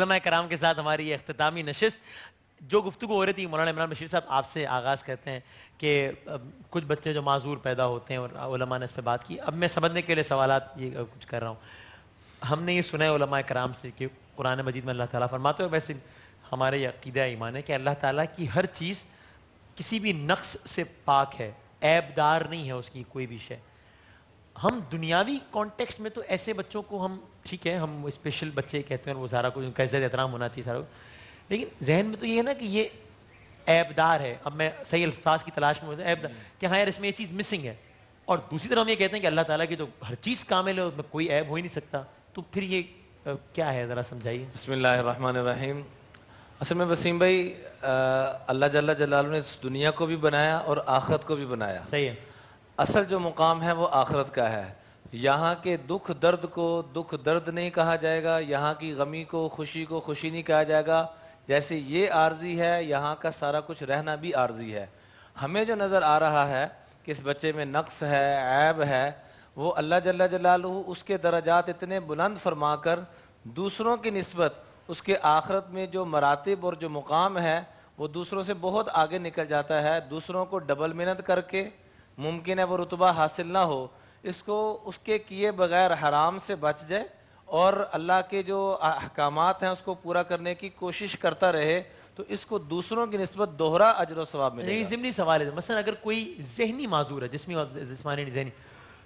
علماء کرام کے ساتھ ہماری یہ اختتامی نشست جو گفتگو ہو رہی تھی، مولانا عمران بشیر صاحب آپ سے آغاز کرتے ہیں کہ کچھ بچے جو معذور پیدا ہوتے ہیں اور علماء نے اس پہ بات کی. اب میں سمجھنے کے لیے سوالات یہ کچھ کر رہا ہوں. ہم نے یہ سنا ہے علماء کرام سے کہ قرآن مجید میں اللہ تعالیٰ فرماتے ہیں، ویسے ہمارے یہ عقیدہ ایمان ہے کہ اللہ تعالیٰ کی ہر چیز کسی بھی نقص سے پاک ہے، عیب دار نہیں ہے اس کی کوئی بھی شے. ہم دنیاوی کانٹیکسٹ میں تو ایسے بچوں کو ہم ٹھیک ہے ہم اسپیشل بچے کہتے ہیں اور وہ سارا کچھ ان کا عزت احترام ہونا چاہیے سارا کچھ، لیکن ذہن میں تو یہ ہے نا کہ یہ عیب دار ہے. اب میں صحیح الفاظ کی تلاش میں ہوتا ہے عیب دار کہ ہاں یار اس میں یہ چیز مسنگ ہے، اور دوسری طرف ہم یہ کہتے ہیں کہ اللہ تعالیٰ کی تو ہر چیز کامل ہے، اس میں کوئی عیب ہو ہی نہیں سکتا. تو پھر یہ کیا ہے ذرا سمجھائیے. بسم اللہ الرحمن الرحیم. اصل میں وسیم بھائی اللہ جل جلالہ نے اس دنیا کو بھی بنایا اور آخرت کو بھی بنایا. صحیح ہے. اصل جو مقام ہے وہ آخرت کا ہے. یہاں کے دکھ درد کو دکھ درد نہیں کہا جائے گا، یہاں کی غمی کو خوشی نہیں کہا جائے گا. جیسے یہ عارضی ہے، یہاں کا سارا کچھ رہنا بھی عارضی ہے. ہمیں جو نظر آ رہا ہے کہ اس بچے میں نقص ہے، عیب ہے، وہ اللہ جل جلالہ اس کے درجات اتنے بلند فرما کر دوسروں کی نسبت اس کے آخرت میں جو مراتب اور جو مقام ہے وہ دوسروں سے بہت آگے نکل جاتا ہے. دوسروں کو ڈبل محنت کر کے ممکن ہے وہ رتبہ حاصل نہ ہو، اس کو اس کے کیے بغیر حرام سے بچ جائے اور اللہ کے جو احکامات ہیں اس کو پورا کرنے کی کوشش کرتا رہے، تو اس کو دوسروں کی نسبت دوہرا اجر و ثواب ملے گا. یہ ضمنی سوال ہے. مثلا اگر کوئی ذہنی معذور ہے، جسمانی ذہنی،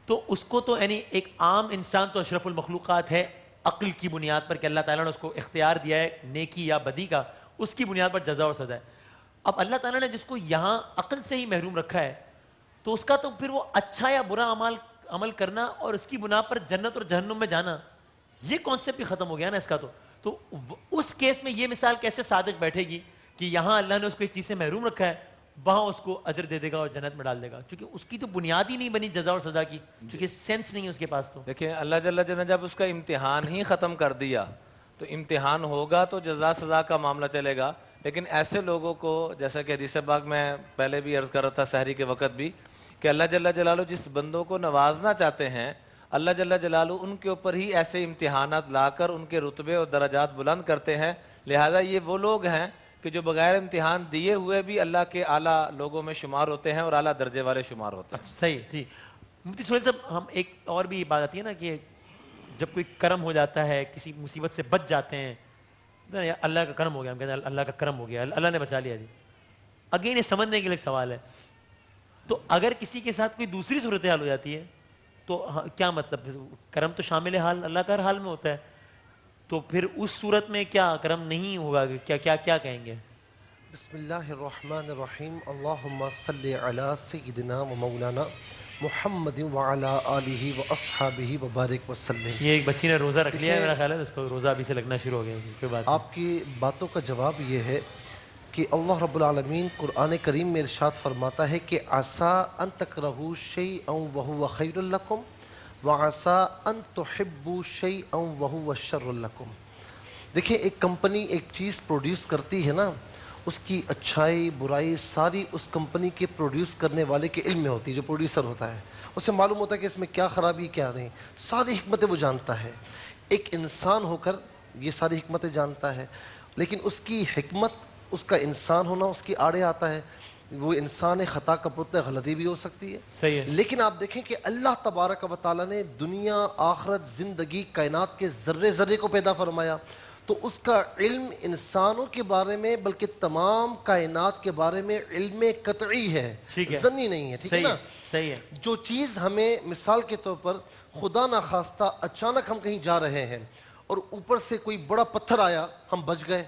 تو اس کو تو یعنی ایک عام انسان تو اشرف المخلوقات ہے عقل کی بنیاد پر کہ اللہ تعالیٰ نے اس کو اختیار دیا ہے نیکی یا بدی کا، اس کی بنیاد پر جزا اور سزا ہے. اب اللہ تعالیٰ نے جس کو یہاں عقل سے ہی محروم رکھا ہے تو اس کا تو پھر وہ اچھا یا برا عمل کرنا اور اس کی بنا پر جنت اور جہنم میں جانا، یہ کانسیپٹ بھی ختم ہو گیا نا اس کا. تو اس کیس میں یہ مثال کیسے صادق بیٹھے گی کہ یہاں اللہ نے اس کو ایک چیز سے محروم رکھا ہے، وہاں اس کو اجر دے دے گا اور جنت میں ڈال دے گا، کیونکہ اس کی تو بنیاد ہی نہیں بنی جزا اور سزا کی، کیونکہ سینس نہیں ہے اس کے پاس. تو دیکھیں اللہ جل جلالہ جب اس کا امتحان ہی ختم کر دیا تو امتحان ہوگا تو جزا سزا کا معاملہ چلے گا. لیکن ایسے لوگوں کو جیسا کہ حدیث پاک میں پہلے بھی عرض کر رہا تھا سحری کے وقت بھی کہ اللہ جل جلالہ جس بندوں کو نوازنا چاہتے ہیں اللہ جل جلالہ ان کے اوپر ہی ایسے امتحانات لا کر ان کے رتبے اور درجات بلند کرتے ہیں. لہٰذا یہ وہ لوگ ہیں کہ جو بغیر امتحان دیے ہوئے بھی اللہ کے اعلیٰ لوگوں میں شمار ہوتے ہیں اور اعلیٰ درجے والے شمار ہوتے ہیں. صحیح ٹھیک. مفتی سہیل صاحب ہم ایک اور بھی بات آتی ہے نا کہ جب کوئی کرم ہو جاتا ہے کسی مصیبت سے بچ جاتے ہیں، اللہ کا کرم ہو گیا، ہم کہتے ہیں اللہ کا کرم ہو گیا، اللہ نے بچا لیا جی. اگین یہ سمجھنے کے لیے ایک سوال ہے، تو اگر کسی کے ساتھ کوئی دوسری صورتحال ہو جاتی ہے تو کیا مطلب؟ کرم تو شامل حال اللہ کا ہر حال میں ہوتا ہے، تو پھر اس صورت میں کیا کرم نہیں ہوگا؟ کیا کہیں گے؟ بسم اللہ الرحمن الرحیم. اللہم صلی علی سیدنا و مولانا محمد وعلی آلہ و اصحابہ وبارک وسلم. یہ ایک بچی نے روزہ رکھ لیا ہے میرا خیال ہے، اس کو روزہ ابھی سے لگنا شروع ہو گیا. آپ کی باتوں کا جواب یہ ہے کہ اللہ رب العالمین قرآن کریم میں ارشاد فرماتا ہے کہ عسیٰ ان تکرہوا شیئا وہو خیر لکم وعسیٰ ان تحبوا شیئا وہو شر لکم. دیکھیں ایک کمپنی ایک چیز پروڈیوس کرتی ہے نا، اس کی اچھائی برائی ساری اس کمپنی کے پروڈیوس کرنے والے کے علم میں ہوتی ہے. جو پروڈیوسر ہوتا ہے اسے معلوم ہوتا ہے کہ اس میں کیا خرابی کیا نہیں، ساری حکمتیں وہ جانتا ہے. ایک انسان ہو کر یہ ساری حکمتیں جانتا ہے، لیکن اس کی حکمت، اس کا انسان ہونا اس کی آڑے آتا ہے. وہ انسان خطا کا پتہ، غلطی بھی ہو سکتی ہے. صحیح ہے. لیکن آپ دیکھیں کہ اللہ تبارک و تعالیٰ نے دنیا آخرت زندگی کائنات کے ذرے ذرے کو پیدا فرمایا، تو اس کا علم انسانوں کے بارے میں بلکہ تمام کائنات کے بارے میں علم قطعی ہے، ظنی نہیں ہے. ٹھیک ہے نا؟ صحیح ہے. جو چیز ہمیں مثال کے طور پر خدا نخواستہ اچانک ہم کہیں جا رہے ہیں اور اوپر سے کوئی بڑا پتھر آیا، ہم بچ گئے،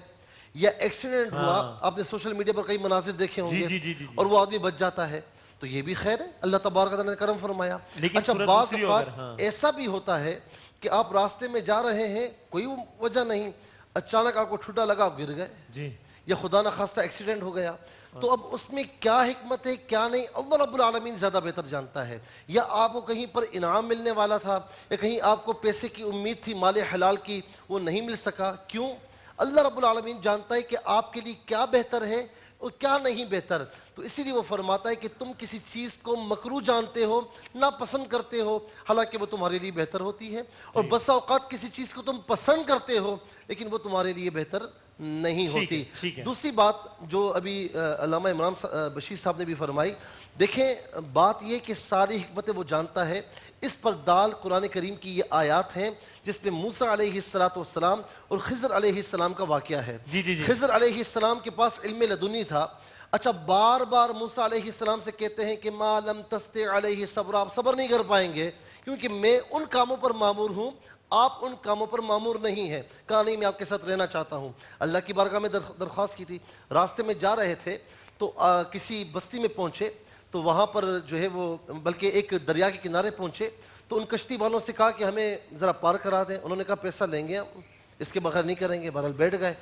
یا ایکسیڈنٹ ہوا، آپ نے سوشل میڈیا پر کئی مناظر دیکھے ہوں گے اور وہ آدمی بچ جاتا ہے، تو یہ بھی خیر ہے، اللہ تبارک و تعالیٰ نے کرم فرمایا. اچھا بعض اوقات ایسا بھی ہوتا ہے کہ آپ راستے میں جا رہے ہیں، کوئی وجہ نہیں، اچانک آپ کو ٹھڈا لگا، آپ گر گئے، یا خدا نخواستہ ایکسیڈنٹ ہو گیا. تو اب اس میں کیا حکمت ہے کیا نہیں اللہ رب العالمین زیادہ بہتر جانتا ہے. یا آپ کو کہیں پر انعام ملنے والا تھا، یا کہیں آپ کو پیسے کی امید تھی مال حلال کی، وہ نہیں مل سکا، کیوں؟ اللہ رب العالمین جانتا ہے کہ آپ کے لیے کیا بہتر ہے، اور کیا نہیں بہتر. تو اسی لیے وہ فرماتا ہے کہ تم کسی چیز کو مکروہ جانتے ہو، ناپسند کرتے ہو، حالانکہ وہ تمہارے لیے بہتر ہوتی ہے. اور بسا اوقات کسی چیز کو تم پسند کرتے ہو لیکن وہ تمہارے لیے بہتر نہیں ہوتی. ٹھیک ہے. دوسری بات جو ابھی علامہ عمران بشیر صاحب نے بھی فرمائی، دیکھیں بات یہ کہ ساری حکمتیں وہ جانتا ہے. اس پر دال قرآن کریم کی یہ آیات ہیں جس میں موسیٰ علیہ السلام اور خضر علیہ السلام کا واقعہ ہے. خضر علیہ السلام کے پاس علم لدنی تھا. اچھا بار بار موسیٰ علیہ السلام سے کہتے ہیں کہ ما لم تستطع علیہ صبر، آپ صبر نہیں کر پائیں گے کیونکہ میں ان کاموں پر معمور ہوں، آپ ان کاموں پر معمور نہیں ہیں. کہا نہیں، میں آپ کے ساتھ رہنا چاہتا ہوں. اللہ کی بارگاہ میں درخواست کی تھی. راستے میں جا رہے تھے تو کسی بستی میں پہنچے تو وہاں پر جو ہے وہ بلکہ ایک دریا کے کنارے پہنچے تو ان کشتی والوں سے کہا کہ ہمیں ذرا پار کرا دیں. انہوں نے کہا پیسہ لیں گے ہم، اس کے بغیر نہیں کریں گے. بہرحال بیٹھ گئے.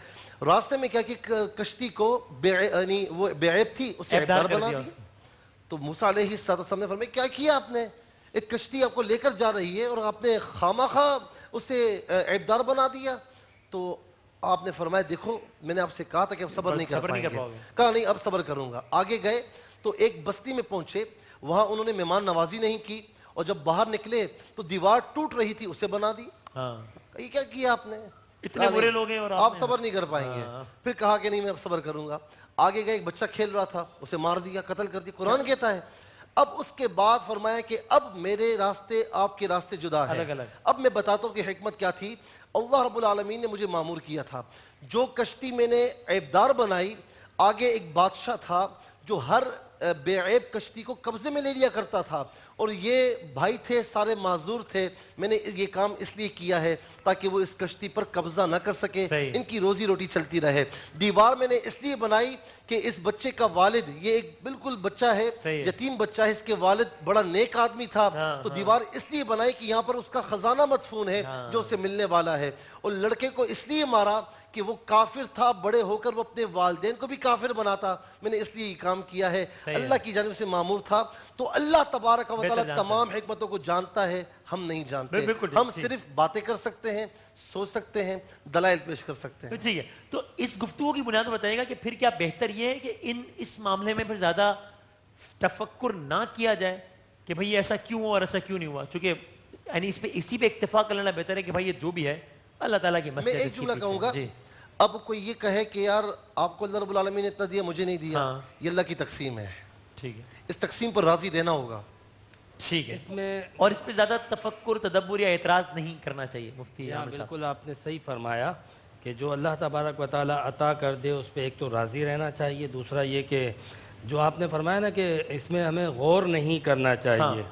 راستے میں کیا کہ کشتی کو یعنی وہ بے عیب تھی، اسے عیبدار بنا دی. تو موسیٰ علیہ السلام نے فرمایا کیا کیا آپ نے؟ ایک کشتی آپ کو لے کر جا رہی ہے اور آپ نے خامخواہ اسے عیبدار بنا دیا. تو آپ نے فرمایا دیکھو میں نے آپ سے کہا تھا کہ اب صبر نہیں کر پائیں گے. کہا نہیں اب صبر کروں گا. آگے گئے تو ایک بستی میں پہنچے، وہاں انہوں نے مہمان نوازی نہیں کی اور جب باہر نکلے تو دیوار ٹوٹ رہی تھی، اسے بنا دی. یہ کیا کیا آپ نے؟ اتنے برے لوگ ہیں اور آپ صبر نہیں کر پائیں گے. پھر کہا کہ نہیں میں اب صبر کروں گا. آگے گئے، ایک بچہ کھیل رہا تھا، اسے مار دیا، قتل کر دیا. قرآن کہتا ہے. اب اس کے بعد فرمایا کہ اب میرے راستے آپ کے راستے جدا ہیں. اب میں بتاتا ہوں کہ حکمت کیا تھی. اللہ رب العالمین نے مجھے معمور کیا تھا. جو کشتی میں نے عیبدار بنائی، آگے ایک بادشاہ تھا جو ہر بے عیب کشتی کو قبضے میں لے لیا کرتا تھا اور یہ بھائی تھے سارے معذور تھے. میں نے یہ کام اس لیے کیا ہے تاکہ وہ اس کشتی پر قبضہ نہ کر سکیں، ان کی روزی روٹی چلتی رہے. دیوار میں نے اس لیے بنائی کہ اس بچے کا والد، یہ ایک بالکل بچہ ہے، یتیم بچہ ہے، اس کے والد بڑا نیک آدمی تھا. تو دیوار اس لیے بنائی کہ یہاں پر اس کا خزانہ مدفون ہے جو اسے ملنے والا ہے. اور لڑکے کو اس لیے مارا کہ وہ کافر تھا، بڑے ہو کر وہ اپنے والدین کو بھی کافر بناتا. میں نے اس لیے یہ کام کیا ہے، اللہ کی جانب سے معمور تھا. تو اللہ تبارک و تعالی تمام حکمتوں کو جانتا ہے، ہم نہیں جانتے. ہم صرف باتیں کر سکتے ہیں، سوچ سکتے ہیں، دلائل پیش کر سکتے ہیں. ٹھیک ہے. تو اس گفتگو کی بنیاد بتائے گا کہ پھر کیا بہتر یہ ہے کہ اس معاملے میں پھر زیادہ تفکر نہ کیا جائے کہ بھئی ایسا کیوں ہوا اور ایسا کیوں نہیں ہوا، چونکہ یعنی اسی پہ اکتفا کر لینا بہتر ہے کہ بھئی یہ جو بھی ہے اللہ تعالیٰ کی مسجد. میں ایک جملہ کہوں گا. اب کوئی یہ کہے کہ یار آپ کو اللہ رب العالمین نے اتنا دیا مجھے نہیں دیا، یہ اللہ کی تقسیم ہے. ٹھیک ہے. اس تقسیم پر راضی رہنا ہوگا. ٹھیک ہے. اور اس پہ زیادہ تفکر، تدبر یا اعتراض نہیں کرنا چاہیے. مفتی بالکل آپ نے صحیح فرمایا کہ جو اللہ تبارک و تعالیٰ عطا کر دے اس پہ ایک تو راضی رہنا چاہیے. دوسرا یہ کہ جو آپ نے فرمایا نا کہ اس میں ہمیں غور نہیں کرنا چاہیے.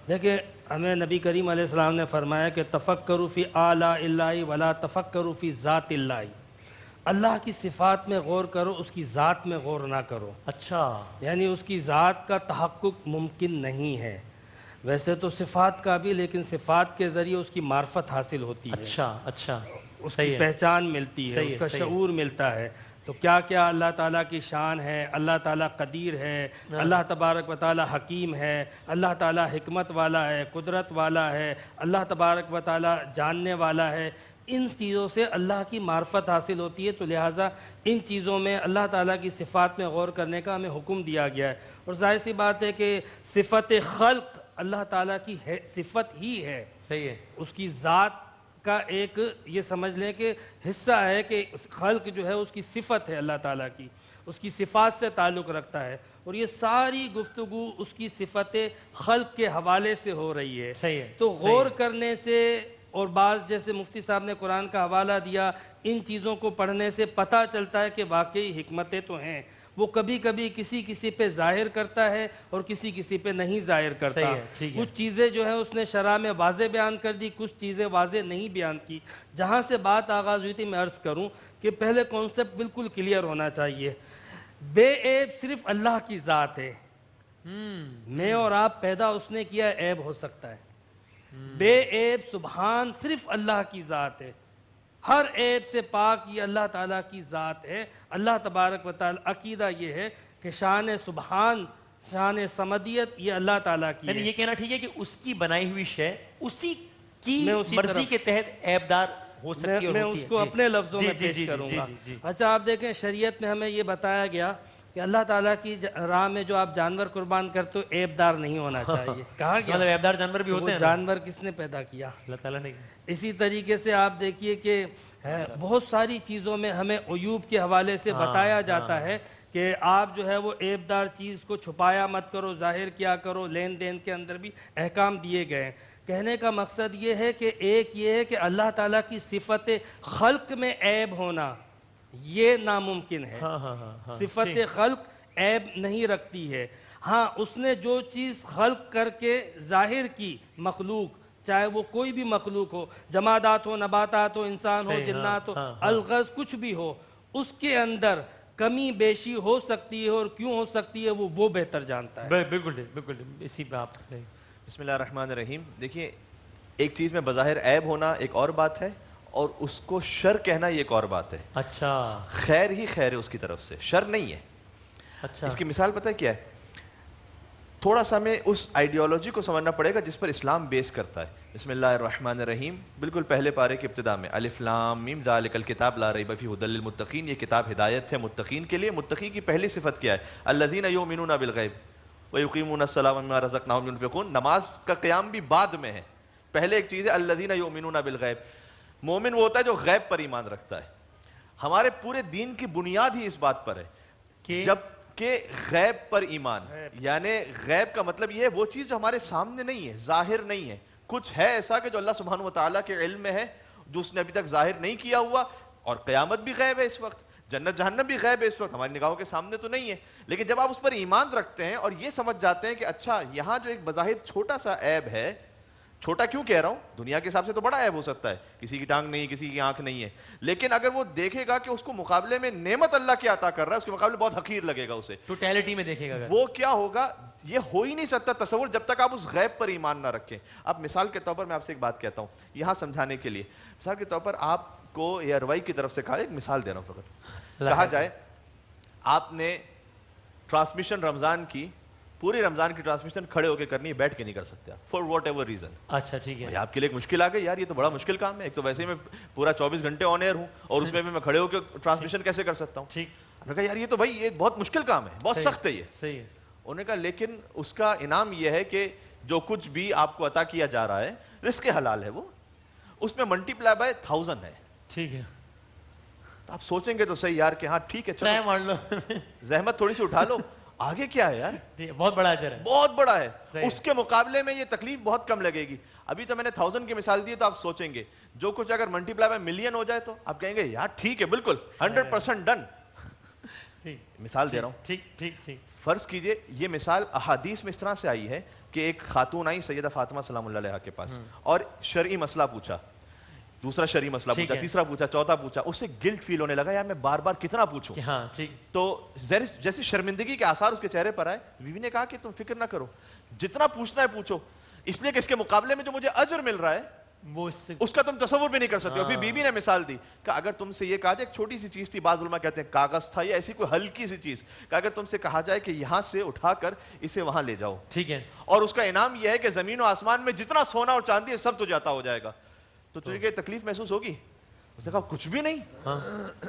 دیکھیں ہمیں نبی کریم علیہ السلام نے فرمایا کہ تفکروا فی آلاء اللہ ولا تفکروا فی ذات اللہ. اللہ کی صفات میں غور کرو، اس کی ذات میں غور نہ کرو. اچھا، یعنی اس کی ذات کا تحقق ممکن نہیں ہے. ویسے تو صفات کا بھی، لیکن صفات کے ذریعے اس کی معرفت حاصل ہوتی ہے. اچھا اس کی پہچان ملتی ہے، اس کا شعور ملتا ہے. تو کیا کیا اللہ تعالیٰ کی شان ہے. اللہ تعالیٰ قدیر ہے، اللہ تبارک و تعالیٰ حکیم ہے، اللہ تعالیٰ حکمت والا ہے، قدرت والا ہے، اللہ تبارک و تعالیٰ جاننے والا ہے. ان چیزوں سے اللہ کی معرفت حاصل ہوتی ہے. تو لہٰذا ان چیزوں میں اللہ تعالیٰ کی صفات میں غور کرنے کا ہمیں حکم دیا گیا ہے. اور ظاہر سی بات ہے کہ صفت خلق اللہ تعالیٰ کی صفت ہی ہے. صحیح ہے. اس کی ذات کا ایک یہ سمجھ لیں کہ حصہ ہے کہ خلق جو ہے اس کی صفت ہے، اللہ تعالیٰ کی اس کی صفات سے تعلق رکھتا ہے. اور یہ ساری گفتگو اس کی صفت خلق کے حوالے سے ہو رہی ہے. صحیح ہے. تو غور کرنے سے اور بعض جیسے مفتی صاحب نے قرآن کا حوالہ دیا، ان چیزوں کو پڑھنے سے پتہ چلتا ہے کہ واقعی حکمتیں تو ہیں. وہ کبھی کبھی کسی پہ ظاہر کرتا ہے اور کسی پہ نہیں ظاہر کرتا. کچھ چیزیں جو ہیں اس نے شرع میں واضح بیان کر دی، کچھ چیزیں واضح نہیں بیان کی. جہاں سے بات آغاز ہوئی تھی میں عرض کروں کہ پہلے کانسیپٹ بالکل کلیئر ہونا چاہیے. بے عیب صرف اللہ کی ذات ہے. میں اور آپ پیدا اس نے کیا، عیب ہو سکتا ہے. بے عیب سبحان صرف اللہ کی ذات ہے. ہر عیب سے پاک یہ اللہ تعالیٰ کی ذات ہے. اللہ تبارک و تعالیٰ عقیدہ یہ ہے کہ شان سبحان، شان صمدیت یہ اللہ تعالیٰ کی ہے. یہ کہنا ٹھیک ہے کہ اس کی بنائی ہوئی شے اسی کی مرضی کے تحت عیبدار ہو سکتی ہے. میں اس کو اپنے لفظوں میں پیش کروں گا. اچھا آپ دیکھیں شریعت میں ہمیں یہ بتایا گیا کہ کہ اللہ تعالیٰ کی راہ میں جو آپ جانور قربان کرتے ہو عیب دار نہیں ہونا چاہیے. کہا مطلب گیا عیبدار جانور بھی تو ہوتے وہ ہیں نا؟ جانور کس نے پیدا کیا؟ اللہ تعالیٰ نے. اسی طریقے سے آپ دیکھیے کہ بہت ساری چیزوں میں ہمیں عیوب کے حوالے سے بتایا جاتا ہے کہ آپ جو ہے وہ عیب دار چیز کو چھپایا مت کرو، ظاہر کیا کرو. لین دین کے اندر بھی احکام دیے گئے ہیں. کہنے کا مقصد یہ ہے کہ ایک یہ ہے کہ اللہ تعالیٰ کی صفت خلق میں عیب ہونا یہ ناممکن ہے. ہاں ہاں ہاں ہاں صفت خلق عیب نہیں رکھتی ہے. ہاں اس نے جو چیز خلق کر کے ظاہر کی مخلوق، چاہے وہ کوئی بھی مخلوق ہو، جمادات ہو، نباتات ہو، انسان ہو، صحیح، جنات ہو، ہاں. الغز کچھ بھی ہو، اس کے اندر کمی بیشی ہو سکتی ہے اور کیوں ہو سکتی ہے وہ بہتر جانتا ہے. بالکل بالکل اسی پہ آپ. بسم اللہ الرحمن الرحیم. دیکھیے ایک چیز میں بظاہر عیب ہونا ایک اور بات ہے اور اس کو شر کہنا یہ ایک اور بات ہے. اچھا خیر ہی خیر ہے اس کی طرف سے، شر نہیں ہے. اچھا اس کی مثال پتہ ہے کیا ہے؟ تھوڑا سا ہمیں اس آئیڈیالوجی کو سمجھنا پڑے گا جس پر اسلام بیس کرتا ہے. بسم اللہ الرحمن الرحیم. بالکل پہلے پارے کی ابتدا میں الف لام میم ذالک الکتاب لا ریب فیہ ھدی للمتقین. یہ کتاب ہدایت ہے متقین کے لیے. متقی کی پہلی صفت کیا ہے؟ الذین یؤمنون بالغیب ویقیمون الصلاۃ ومما رزقناہم ینفقون. نماز کا قیام بھی بعد میں ہے. پہلے ایک چیز ہے الذین یؤمنون بالغیب. مومن وہ ہوتا ہے جو غیب پر ایمان رکھتا ہے. ہمارے پورے دین کی بنیاد ہی اس بات پر ہے کہ جب کہ غیب پر ایمان. یعنی غیب کا مطلب یہ ہے وہ چیز جو ہمارے سامنے نہیں ہے، ظاہر نہیں ہے. کچھ ہے ایسا کہ جو اللہ سبحانہ و تعالیٰ کے علم میں ہے، جو اس نے ابھی تک ظاہر نہیں کیا ہوا. اور قیامت بھی غیب ہے اس وقت، جنت جہنم بھی غیب ہے اس وقت، ہماری نگاہوں کے سامنے تو نہیں ہے. لیکن جب آپ اس پر ایمان رکھتے ہیں اور یہ سمجھ جاتے ہیں کہ اچھا یہاں جو ایک بظاہر چھوٹا سا عیب ہے، چھوٹا کیوں کہہ رہا ہوں، دنیا کے حساب سے تو بڑا عیب ہو سکتا ہے، کسی کی ٹانگ نہیں، کسی کی آنکھ نہیں ہے، لیکن اگر وہ دیکھے گا کہ اس کو مقابلے میں نعمت اللہ کی عطا کر رہا ہے، اس کے مقابلے بہت حقیر لگے گا اسے. ٹوٹیلٹی میں دیکھے گا اگر. وہ کیا ہوگا؟ یہ ہو ہی نہیں سکتا تصور جب تک آپ اس غیب پر ایمان نہ رکھیں. اب مثال کے طور پر میں آپ سے ایک بات کہتا ہوں یہاں سمجھانے کے لیے. مثال کے طور پر آپ کو یہ روائی کی طرف سے کہا، ایک مثال دے رہا ہوں فقط. کہا جائے آپ نے ٹرانسمیشن رمضان کی، پوری رمضان کی ٹرانسمیشن کھڑے ہو کے کرنی ہے، بیٹھ کے نہیں کر سکتے فار واٹ ایور ریزن. اچھا ٹھیک ہے. آپ کے لیے ایک مشکل آ گئی، یار یہ تو بڑا مشکل کام ہے. ایک تو ویسے ہی میں پورا 24 گھنٹے آن ایئر ہوں اور اس میں بھی میں کھڑے ہو کے ٹرانسمیشن کیسے کر سکتا ہوں؟ ٹھیک. میں نے کہا یار یہ تو بھائی یہ بہت مشکل کام ہے، بہت سخت ہے یہ. صحیح ہے. انہوں نے کہا لیکن اس کا انعام یہ ہے کہ جو کچھ بھی آپ کو عطا کیا جا رہا ہے رزق حلال ہے، وہ اس میں ملٹی پلائی بائی 1000 ہے. ٹھیک ہے. تو آپ سوچیں گے تو صحیح یار کہ ہاں ٹھیک ہے ٹرائی چلو مار لو. زحمت تھوڑی سی اٹھا لو، آگے کیا ہے یار، بہت بڑا اجر ہے. بہت بڑا ہے. صحیح. اس کے مقابلے میں یہ تکلیف بہت کم لگے گی. ابھی تو میں نے 1000 کی مثال دی تو آپ سوچیں گے جو کچھ اگر ملٹی پلائی بائی ملین ہو جائے تو آپ کہیں گے یار ٹھیک ہے بالکل 100% ڈن. مثال دے رہا ہوں. ٹھیک ٹھیک ٹھیک. فرض کیجئے یہ مثال احادیث میں اس طرح سے آئی ہے کہ ایک خاتون آئی سیدہ فاطمہ سلام اللہ علیہا کے پاس اور شرعی مسئلہ پوچھا، دوسرا شرعی مسئلہ ٹھیک پوچھا، ہے. تیسرا پوچھا، چوتھا پوچھا. اسے گلٹ فیل ہونے لگا یار میں بار بار کتنا پوچھوں. کہ ہاں ٹھیک. تو جیسے شرمندگی کے آثار اس کے چہرے پر آئے، بیوی نے کہا کہ تم فکر نہ کرو، جتنا پوچھنا ہے پوچھو، اس لیے کہ اس کے مقابلے میں جو مجھے اجر مل رہا ہے وہ اس سے اس کا تم تصور بھی نہیں کر سکتے. اور پھر بیوی نے مثال دی کہ اگر تم سے یہ کہا جائے، ایک چھوٹی سی چیز تھی، بعض علماء کہتے ہیں کاغذ تھا یا ایسی کوئی ہلکی سی چیز، کہ اگر تم سے کہا جائے کہ یہاں سے اٹھا کر اسے وہاں لے جاؤ، ٹھیک ہے. اور اس کا انعام یہ ہے کہ زمین و آسمان میں جتنا سونا اور چاندی ہے سب تجھے عطا ہو جائے گا، تو تجھے یہ تکلیف محسوس ہوگی؟ اس نے کہا کچھ بھی نہیں،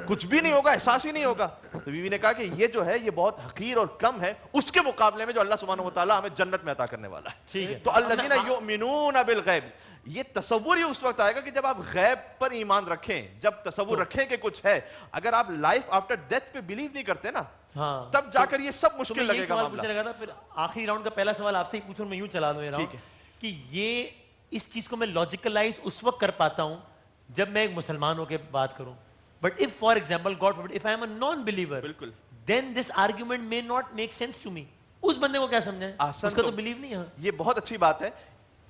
کچھ بھی نہیں ہوگا، احساس ہی نہیں ہوگا. تو بیوی نے کہا کہ یہ جو ہے یہ بہت حقیر اور کم ہے اس کے مقابلے میں جو اللہ سبحانہ وتعالی ہمیں جنت میں عطا کرنے والا ہے. ٹھیک ہے. تو الذین یؤمنون بالغیب، یہ تصور ہی اس وقت آئے گا کہ جب آپ غیب پر ایمان رکھیں، جب تصور رکھیں کہ کچھ ہے. اگر آپ لائف آفٹر ڈیتھ پہ بلیو نہیں کرتے نا ہاں تب جا کر یہ سب مشکل لگے گا سوال معاملہ. پوچھنے لگا تھا. پھر آخری راؤنڈ کا پہلا سوال آپ سے ہی پوچھوں، میں یوں چلا دوں یہ ٹھیک ہے. کہ یہ اس چیز کو میں لاجیکلائز اس وقت کر پاتا ہوں جب میں ایک مسلمان ہو کے بات کروں. But if for example God forbid if I am a non believer, بالکل then this argument may not make sense to me. اس بندے کو کیا سمجھائیں؟ اس کا تو بلیو نہیں ہے. یہ بہت اچھی بات ہے.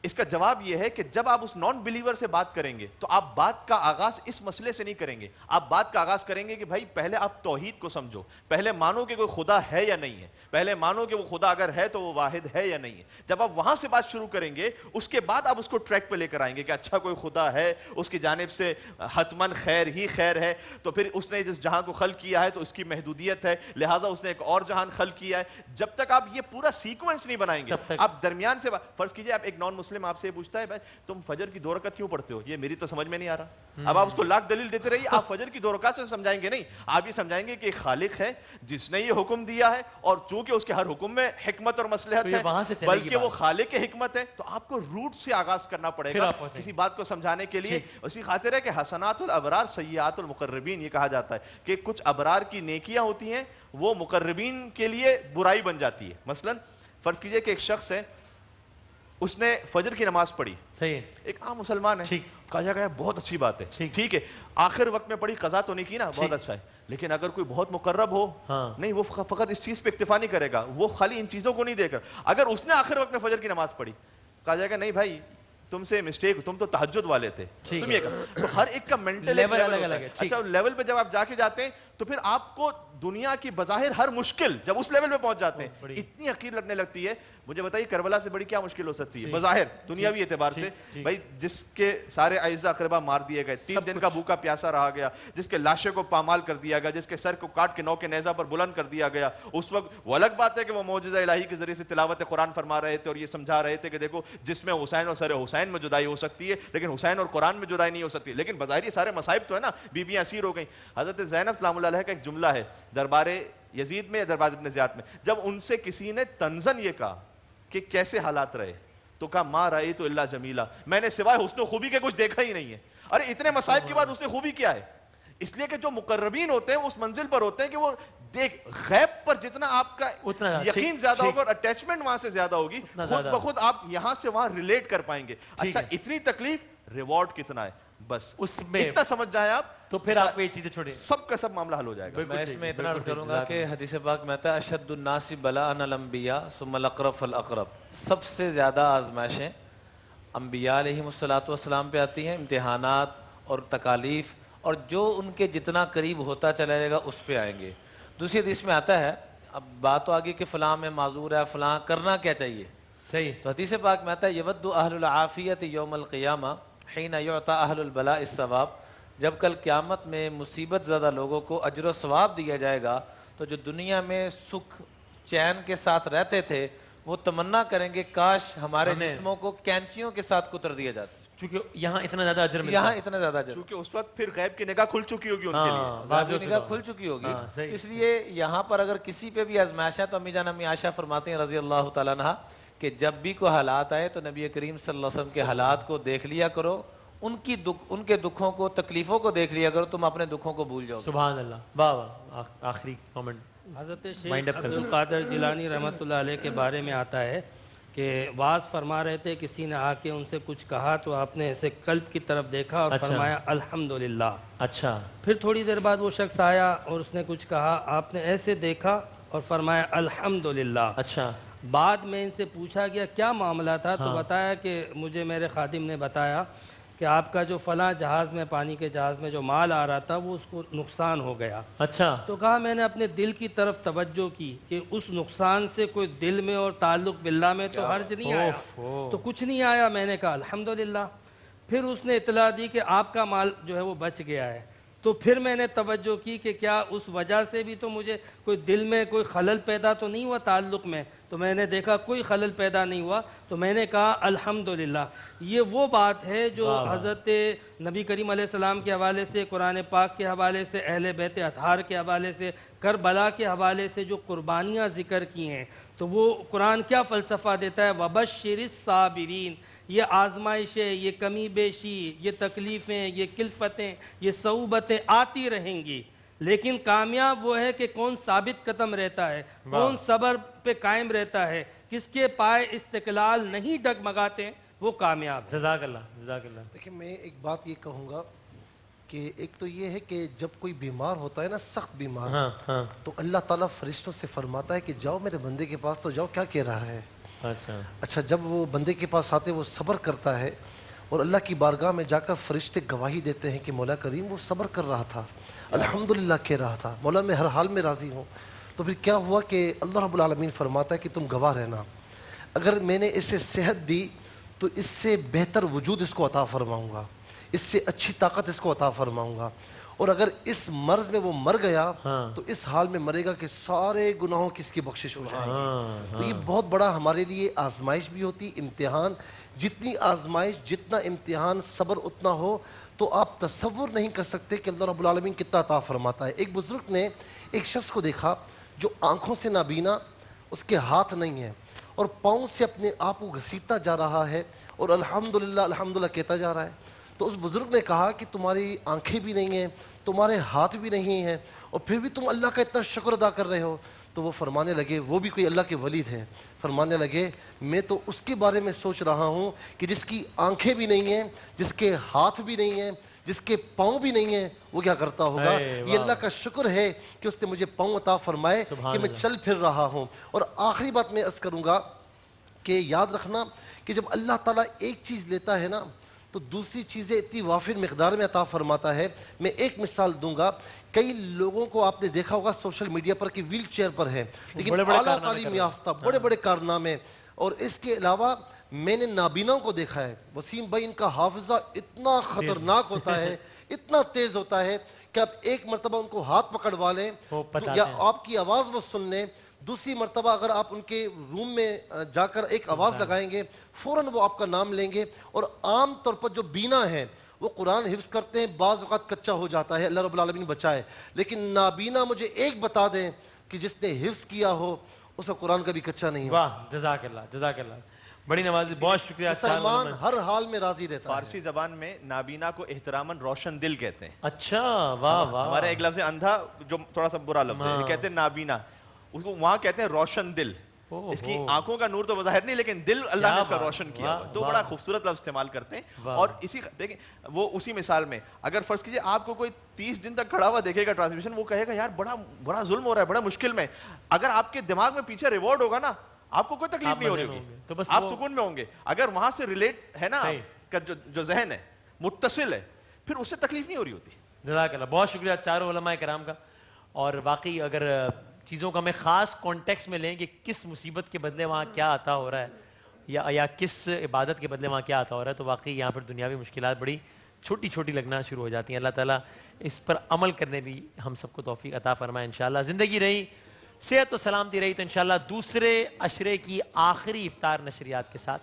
اس کا جواب یہ ہے کہ جب آپ اس نان بلیور سے بات کریں گے تو آپ بات کا آغاز اس مسئلے سے نہیں کریں گے. آپ بات کا آغاز کریں گے کہ بھائی پہلے آپ توحید کو سمجھو، پہلے مانو کہ کوئی خدا ہے یا نہیں ہے، پہلے مانو کہ وہ خدا اگر ہے تو وہ واحد ہے یا نہیں ہے. جب آپ وہاں سے بات شروع کریں گے اس کے بعد آپ اس کو ٹریک پہ لے کر آئیں گے کہ اچھا کوئی خدا ہے، اس کی جانب سے حتماً خیر ہی خیر ہے، تو پھر اس نے جس جہاں کو خلق کیا ہے تو اس کی محدودیت ہے، لہٰذا اس نے ایک اور جہان خلق کیا ہے. جب تک آپ یہ پورا سیکوینس نہیں بنائیں گے، آپ درمیان سے فرض کیجئے آپ ایک نان مسلم مسلم آپ سے یہ پوچھتا ہے بھائی تم فجر کی 2 رکعت کیوں پڑھتے ہو, یہ میری تو سمجھ میں نہیں آ رہا. اب آپ اس کو لاکھ دلیل دیتے رہیے, آپ فجر کی 2 رکعت سے سمجھائیں گے نہیں, آپ یہ سمجھائیں گے کہ ایک خالق ہے جس نے یہ حکم دیا ہے, اور چونکہ اس کے ہر حکم میں حکمت اور مصلحت ہے, بلکہ وہ خالق کی حکمت ہے, تو آپ کو روٹ سے آغاز کرنا پڑے گا کسی بات کو سمجھانے کے لیے. اسی خاطر ہے کہ حسنات الابرار سیئات المقربین, یہ کہا جاتا ہے کہ کچھ ابرار کی نیکیاں ہوتی ہیں وہ مقربین کے لیے برائی بن جاتی ہے. مثلا فرض کیجئے کہ ایک شخص ہے, اس نے فجر کی نماز پڑھی, صحیح, ایک عام مسلمان ہے, کہا جائے گا بہت اچھی بات ہے, ٹھیک ہے, آخر وقت میں پڑھی, قضا تو نہیں کی نا, بہت اچھا ہے. لیکن اگر کوئی بہت مقرب ہو, نہیں, وہ فقط اس چیز پہ اکتفا نہیں کرے گا, وہ خالی ان چیزوں کو نہیں دے کر, اگر اس نے آخر وقت میں فجر کی نماز پڑھی, کہا جائے گا نہیں بھائی تم سے مسٹیک, تم تو تہجد والے تھے, تم یہ کہا. تو ہر ایک کا مینٹل لیول الگ الگ ہے. اچھا, لیول پہ جب آپ جا کے جاتے ہیں تو پھر آپ کو دنیا کی بظاہر ہر مشکل, جب اس لیول پہ پہنچ جاتے ہیں, اتنی حقیر لگنے لگتی ہے. مجھے بتائیے کربلا سے بڑی کیا مشکل ہو سکتی ہے بظاہر دنیاوی اعتبار سے؟ بھائی جس کے سارے اعزا اقربا مار دیے گئے, 3 دن کا بھوکا پیاسا رہا گیا, جس کے لاشوں کو پامال کر دیا گیا, جس کے سر کو کاٹ کے 9 کے نیزہ پر بلند کر دیا گیا. اس وقت وہ الگ بات ہے کہ وہ معجزہ الہی کے ذریعے سے تلاوت قرآن فرما رہے تھے اور یہ سمجھا رہے تھے کہ دیکھو جس میں حسین اور سر حسین میں جدائی ہو سکتی ہے, لیکن حسین اور قرآن میں جدائی نہیں ہو سکتی. لیکن بظاہر یہ سارے مصائب تو ہے نا, بیویاں اسیر ہو گئیں. حضرت زینب سلام اللہ علیہ کا ایک جملہ ہے دربار یزید میں, دربار ابن زیاد میں, جب ان سے کسی نے تنزن یہ کہا کہ کیسے حالات رہے, تو کہا ما رأیت الا جمیلا, میں نے سوائے حسن و خوبی کے کچھ دیکھا ہی نہیں ہے. ارے اتنے مصائب کے بعد حسن خوبی کیا ہے؟ اس لیے کہ جو مقربین ہوتے ہیں اس منزل پر ہوتے ہیں کہ وہ دیکھ, غیب پر جتنا آپ کا یقین زیادہ ہوگا اور اٹیچمنٹ وہاں سے زیادہ ہوگی, خود بخود آپ یہاں سے وہاں ریلیٹ کر پائیں گے. اچھا اتنی تکلیف, ریوارڈ کتنا ہے, بس اس میں اتنا سمجھ جائیں آپ, تو پھر آپ کو یہ چیزیں چھوڑیں, سب کا سب معاملہ حل ہو جائے گا. میں اس میں اتنا عرض کروں گا کہ حدیث پاک میں آتا ہے اشد الناس بلاء الانبیاء ثم الاقرب فالاقرب, سب سے زیادہ آزمائشیں انبیاء علیہم السلام پہ آتی ہیں, امتحانات اور تکالیف, اور جو ان کے جتنا قریب ہوتا چلا جائے گا اس پہ آئیں گے. دوسری حدیث میں آتا ہے, اب بات تو آگے کہ فلاں میں معذور ہے, فلاں کرنا کیا چاہیے, صحیح, تو حدیث پاک میں آتا ہے یود اہل العافیت یوم القیامہ حین یعطی اہل البلاء الثواب, جب کل قیامت میں مصیبت زدہ لوگوں کو اجر و ثواب دیا جائے گا تو جو دنیا میں سکھ چین کے ساتھ رہتے تھے وہ تمنا کریں گے کاش ہمارے جسموں کو کینچیوں کے ساتھ کتر دیا جاتا, چونکہ یہاں اتنا زیادہ اجر ملتا ہے, یہاں اتنا زیادہ اجر, کیونکہ اس وقت پھر غیب کی نگاہ کھل چکی ہوگی ان کے لیے, غیب کی نگاہ کھل چکی ہوگی. اس لیے یہاں پر اگر کسی پہ بھی آزمائش ہے تو امی جان امی عائشہ فرماتے ہیں رضی اللہ تعالیٰ عنہ کہ جب بھی کوئی حالات آئے تو نبی کریم صلی اللہ علیہ وسلم کے حالات کو دیکھ لیا کرو, ان کے دکھوں کو, تکلیفوں کو دیکھ لیا کرو, تم اپنے دکھوں کو بھول جاؤ. سبحان اللہ, واہ واہ. آخری کامنٹ حضرت شیخ عبد القادر جیلانی رحمۃ اللہ علیہ کے بارے میں آتا ہے کہ واعظ فرما رہے تھے, کسی نے آ کے ان سے کچھ کہا تو آپ نے ایسے قلب کی طرف دیکھا اور فرمایا الحمدللہ. اچھا, پھر تھوڑی دیر بعد وہ شخص آیا اور اس نے کچھ کہا, آپ نے ایسے دیکھا اور فرمایا الحمدللہ. اچھا, بعد میں ان سے پوچھا گیا کیا معاملہ تھا, تو بتایا کہ مجھے میرے خادم نے بتایا کہ آپ کا جو فلاں جہاز میں, پانی کے جہاز میں جو مال آ رہا تھا وہ اس کو نقصان ہو گیا. اچھا, تو کہا میں نے اپنے دل کی طرف توجہ کی کہ اس نقصان سے کوئی دل میں اور تعلق باللہ میں تو حرج نہیں آیا, تو کچھ نہیں آیا. میں نے کہا الحمدللہ. پھر اس نے اطلاع دی کہ آپ کا مال جو ہے وہ بچ گیا ہے. تو پھر میں نے توجہ کی کہ کیا اس وجہ سے بھی تو مجھے کوئی دل میں کوئی خلل پیدا تو نہیں ہوا تعلق میں, تو میں نے دیکھا کوئی خلل پیدا نہیں ہوا, تو میں نے کہا الحمدللہ. یہ وہ بات ہے جو حضرت نبی کریم علیہ السلام کے حوالے سے, قرآن پاک کے حوالے سے, اہل بیت اطہار کے حوالے سے, کربلا کے حوالے سے جو قربانیاں ذکر کی ہیں, تو وہ قرآن کیا فلسفہ دیتا ہے, وبشر الصابرین. یہ آزمائشیں, یہ کمی بیشی, یہ تکلیفیں, یہ کلفتیں, یہ صعوبتیں آتی رہیں گی, لیکن کامیاب وہ ہے کہ کون ثابت قدم رہتا ہے, کون صبر پہ قائم رہتا ہے, کس کے پائے استقلال نہیں ڈگمگاتے, وہ کامیاب. جزاک اللہ, جزاک اللہ. دیکھیں میں ایک بات یہ کہوں گا کہ ایک تو یہ ہے کہ جب کوئی بیمار ہوتا ہے نا, سخت بیمار, تو اللہ تعالیٰ فرشتوں سے فرماتا ہے کہ جاؤ میرے بندے کے پاس تو جاؤ, کیا کہہ رہا ہے. اچھا, جب وہ بندے کے پاس آتے وہ صبر کرتا ہے اور اللہ کی بارگاہ میں جا کر فرشتے گواہی دیتے ہیں کہ مولا کریم وہ صبر کر رہا تھا, الحمدللہ کہہ رہا تھا, مولا میں ہر حال میں راضی ہوں. تو پھر کیا ہوا کہ اللہ رب العالمین فرماتا ہے کہ تم گواہ رہنا, اگر میں نے اسے صحت دی تو اس سے بہتر وجود اس کو عطا فرماؤں گا, اس سے اچھی طاقت اس کو عطا فرماؤں گا, اور اگر اس مرض میں وہ مر گیا ہاں۔ تو اس حال میں مرے گا کہ سارے گناہوں کی اس کی بخشش ہو جائے گی۔ ہاں تو یہ بہت بڑا ہمارے لیے آزمائش بھی ہوتی، امتحان، جتنی آزمائش جتنا امتحان صبر اتنا ہو تو آپ تصور نہیں کر سکتے کہ اللہ رب العالمین کتنا عطا فرماتا ہے۔ ایک بزرگ نے ایک شخص کو دیکھا جو آنکھوں سے نابینا، اس کے ہاتھ نہیں ہیں اور پاؤں سے اپنے آپ کو گھسیٹتا جا رہا ہے اور الحمدللہ الحمدللہ کہتا جا رہا ہے۔ تو اس بزرگ نے کہا کہ تمہاری آنکھیں بھی نہیں ہیں، تمہارے ہاتھ بھی نہیں ہیں اور پھر بھی تم اللہ کا اتنا شکر ادا کر رہے ہو۔ تو وہ فرمانے لگے، وہ بھی کوئی اللہ کے ولی تھے، فرمانے لگے میں تو اس کے بارے میں سوچ رہا ہوں کہ جس کی آنکھیں بھی نہیں ہیں، جس کے ہاتھ بھی نہیں ہیں، جس کے پاؤں بھی نہیں ہیں، وہ کیا کرتا ہوگا۔ اے یہ اللہ کا شکر ہے کہ اس نے مجھے پاؤں عطا فرمائے کہ میں چل پھر رہا ہوں۔ اور آخری بات میں عرض کروں گا کہ یاد رکھنا کہ جب اللہ تعالیٰ ایک چیز لیتا ہے نا تو دوسری چیزیں اتنی وافر مقدار میں عطا فرماتا ہے۔ میں ایک مثال دوں گا، کئی لوگوں کو آپ نے دیکھا ہوگا سوشل میڈیا پر کہ ویل چیئر پر ہے لیکن بڑے بڑے اعلیٰ کارنامے تعلیم کر رہے یافتہ بڑے بڑے کارنامے۔ اور اس کے علاوہ میں نے نابیناؤں کو دیکھا ہے، وسیم بھائی ان کا حافظہ اتنا خطرناک ہوتا ہے، اتنا تیز ہوتا ہے کہ آپ ایک مرتبہ ان کو ہاتھ پکڑوا لیں وہ بتاتے یا ہیں۔ آپ کی آواز وہ سن لیں، دوسری مرتبہ اگر آپ ان کے روم میں جا کر ایک آواز لگائیں گے فوراً وہ آپ کا نام لیں گے۔ اور عام طور پر جو بینا ہیں وہ قرآن حفظ کرتے ہیں، بعض اوقات کچا ہو جاتا ہے، اللہ رب العالمین بچائے، لیکن نابینا مجھے ایک بتا دیں کہ جس نے حفظ کیا ہو اس کا قرآن کبھی کچا نہیں ہو۔ واہ، جزاک اللہ، جزاک اللہ، بڑی نوازی، بہت شکریہ۔ مسلمان ہر حال میں راضی رہتا ہے۔ فارسی زبان میں نابینا کو احتراماً روشن دل کہتے ہیں۔ اچھا، واہ واہ، ہمارے ایک لفظ ہے اندھا جو تھوڑا سا برا لفظ ہے، یہ کہتے ہیں نابینا، اس کو وہاں کہتے ہیں روشن دل۔ اس کی آنکھوں کا نور تو بظاہر نہیں لیکن دل اللہ نے اس کا روشن کیا ہوا، تو بڑا خوبصورت لفظ استعمال کرتے ہیں۔ اور اسی دیکھیں وہ اسی مثال میں اگر فرض کیجئے آپ کو کوئی 30 دن تک کھڑا ہوا دیکھے گا ٹرانسمیشن، وہ کہے گا یار بڑا ظلم ہو رہا ہے، بڑا مشکل میں، اگر آپ کے دماغ میں پیچھے ریوارڈ ہوگا نا آپ کو کوئی تکلیف نہیں ہو رہی ہوگی، آپ سکون میں ہوں گے۔ اگر وہاں سے ریلیٹ ہے نا کا جو ذہن ہے متصل ہے پھر اس سے تکلیف نہیں ہو رہی ہوتی۔ جزاک اللہ، بہت شکریہ چاروں علماء کرام کا۔ اور واقعی اگر چیزوں کا ہمیں خاص کانٹیکس میں لیں کہ کس مصیبت کے بدلے وہاں کیا عطا ہو رہا ہے یا کس عبادت کے بدلے وہاں کیا عطا ہو رہا ہے، تو واقعی یہاں پر دنیاوی مشکلات بڑی چھوٹی چھوٹی لگنا شروع ہو جاتی ہیں۔ اللہ تعالیٰ اس پر عمل کرنے بھی ہم سب کو توفیق عطا فرمائے انشاءاللہ۔ زندگی رہی، صحت و سلامتی رہی تو انشاءاللہ دوسرے عشرے کی آخری افطار نشریات کے ساتھ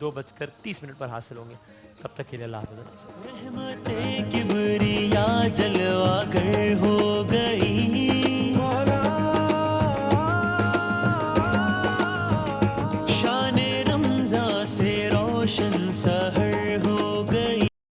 2:30 پر حاصل ہوں گے۔ تب تک کے لیے اللہ حافظ۔ رحمت کبریا جلوہ گر ہو گئی